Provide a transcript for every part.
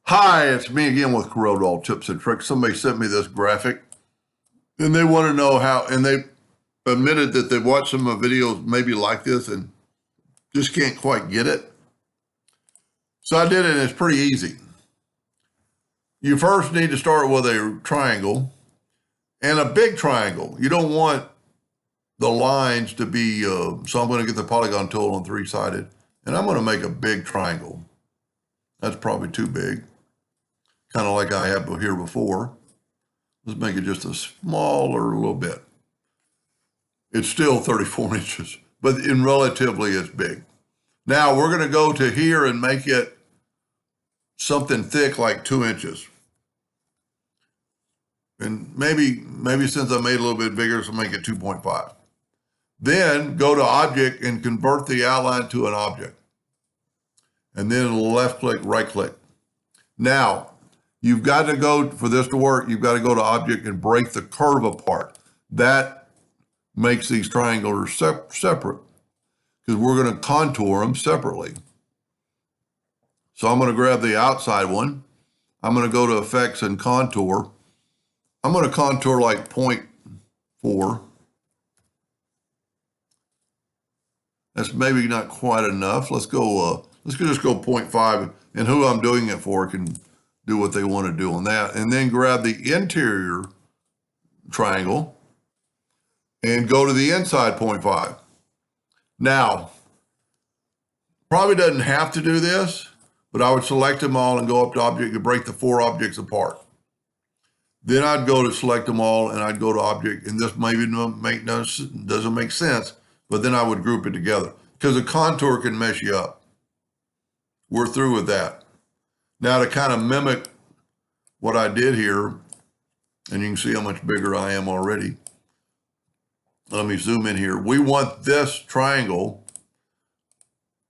Hi, it's me again with CorelDraw tips and tricks. Somebody sent me this graphic and they want to know how, and they admitted that they've watched some of the videos maybe like this and just can't quite get it. So I did it and it's pretty easy. You first need to start with a triangle and a big triangle. You don't want the lines to be, so I'm going to get the polygon tool on three-sided and I'm going to make a big triangle. That's probably too big. Kind of like I have here before. Let's make it just a smaller little bit. It's still 34 inches, but in relatively it's big. Now we're going to go to here and make it something thick like 2 inches. And maybe since I made it a little bit bigger, so make it 2.5. Then go to object and convert the outline to an object. And then left click, right click. Now, you've got to go, for this to work, you've got to go to object and break the curve apart. That makes these triangles separate because we're going to contour them separately. So I'm going to grab the outside one. I'm going to go to effects and contour. I'm going to contour like 0.4. That's maybe not quite enough. Let's just go 0.5, and who I'm doing it for can do what they want to do on that. And then grab the interior triangle and go to the inside 0.5. Now, probably doesn't have to do this, but I would select them all and go up to object and break the 4 objects apart. Then I'd go to select them all and I'd go to object, and this maybe doesn't make sense, but then I would group it together because a contour can mess you up. We're through with that. Now to kind of mimic what I did here, and you can see how much bigger I am already. Let me zoom in here. We want this triangle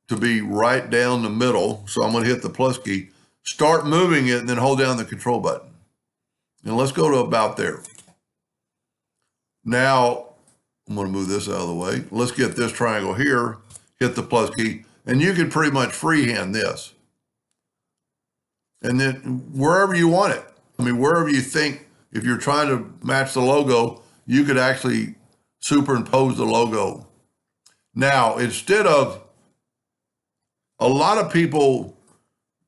to be right down the middle. So I'm going to hit the plus key, start moving it, and then hold down the control button. And let's go to about there. Now, I'm going to move this out of the way. Let's get this triangle here, hit the plus key, and you can pretty much freehand this. And then wherever you want it, I mean, wherever you think, if you're trying to match the logo, you could actually superimpose the logo. Now, instead of, a lot of people,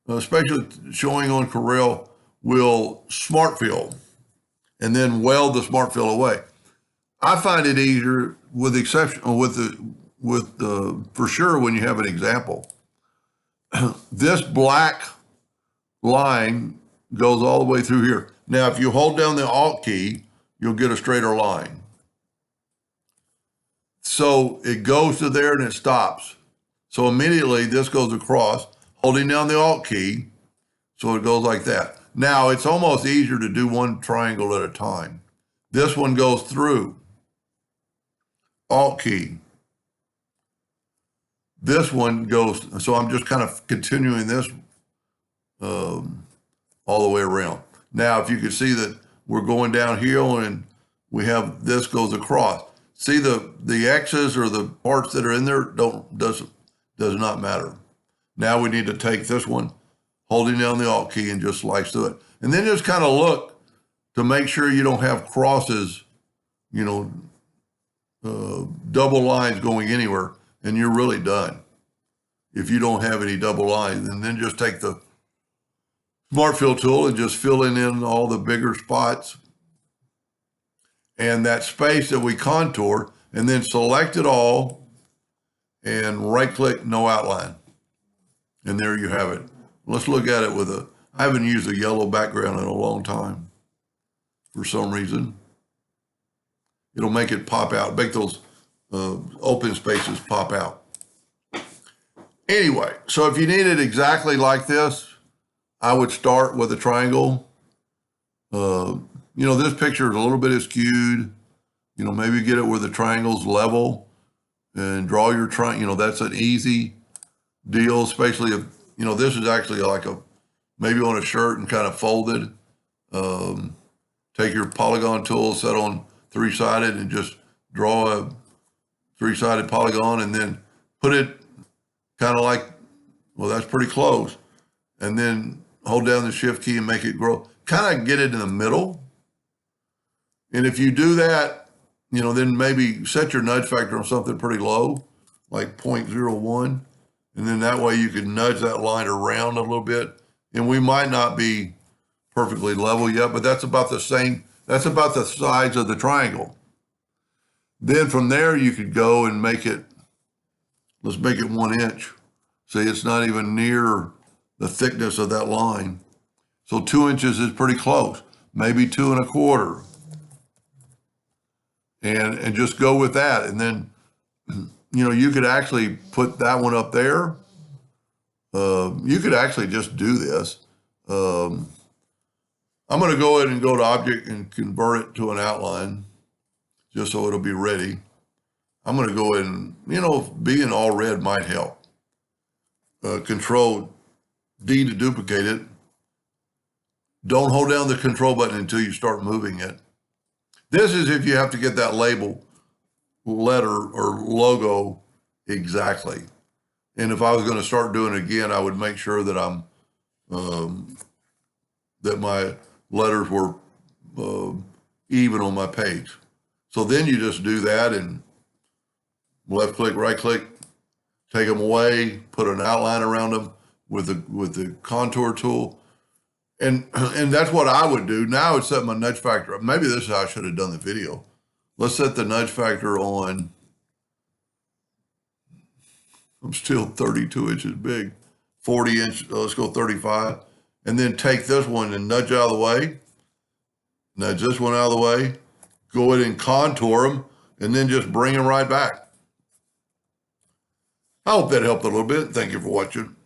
especially showing on Corel, will smart fill and then weld the smart fill away. I find it easier with for sure when you have an example. This black line goes all the way through here. Now, if you hold down the Alt key, you'll get a straighter line. So it goes to there and it stops. So immediately this goes across, holding down the Alt key, so it goes like that. Now, it's almost easier to do one triangle at a time. This one goes through, Alt key. This one goes, so I'm just kind of continuing this all the way around. Now, if you can see that we're going downhill and we have this goes across. See the X's or the parts that are in there does not matter. Now we need to take this one, holding down the Alt key and just slice through it. And then just kind of look to make sure you don't have crosses, double lines going anywhere, and you're really done. If you don't have any double lines, and then just take the Smart Fill tool and just filling in all the bigger spots and that space that we contour, and then select it all and right click, no outline. And there you have it. Let's look at it with I haven't used a yellow background in a long time for some reason. It'll make it pop out, make those open spaces pop out. Anyway, so if you need it exactly like this, I would start with a triangle. This picture is a little bit skewed. Maybe get it where the triangle's level and draw your triangle. That's an easy deal, especially if, this is actually like maybe on a shirt and kind of folded. Take your polygon tool, set on three-sided, and just draw a three-sided polygon and then put it kind of like, well, that's pretty close. And then hold down the shift key and make it grow. Kind of get it in the middle. And if you do that, then maybe set your nudge factor on something pretty low, like 0.01. And then that way you can nudge that line around a little bit. And we might not be perfectly level yet, but that's about the same. That's about the size of the triangle. Then from there, you could go and make it, let's make it 1 inch. See, it's not even near the thickness of that line. So 2 inches is pretty close, maybe 2 1/4. And just go with that. And then, you could actually put that one up there. You could actually just do this. I'm going to go ahead and go to object and convert it to an outline just so it'll be ready. I'm going to go ahead and, being all red might help. Control D to duplicate it. Don't hold down the control button until you start moving it. This is if you have to get that label, letter, or logo exactly. And if I was going to start doing it again, I would make sure that that my letters were even on my page. So then you just do that and left click, right click, take them away, put an outline around them with the contour tool. And that's what I would do. Now I would set my nudge factor up. Maybe this is how I should have done the video. Let's set the nudge factor on. I'm still 32 inches big. 40 inch, let's go 35. And then take this one and nudge out of the way. Nudge this one out of the way. Go ahead and contour them and then just bring them right back. I hope that helped a little bit. Thank you for watching.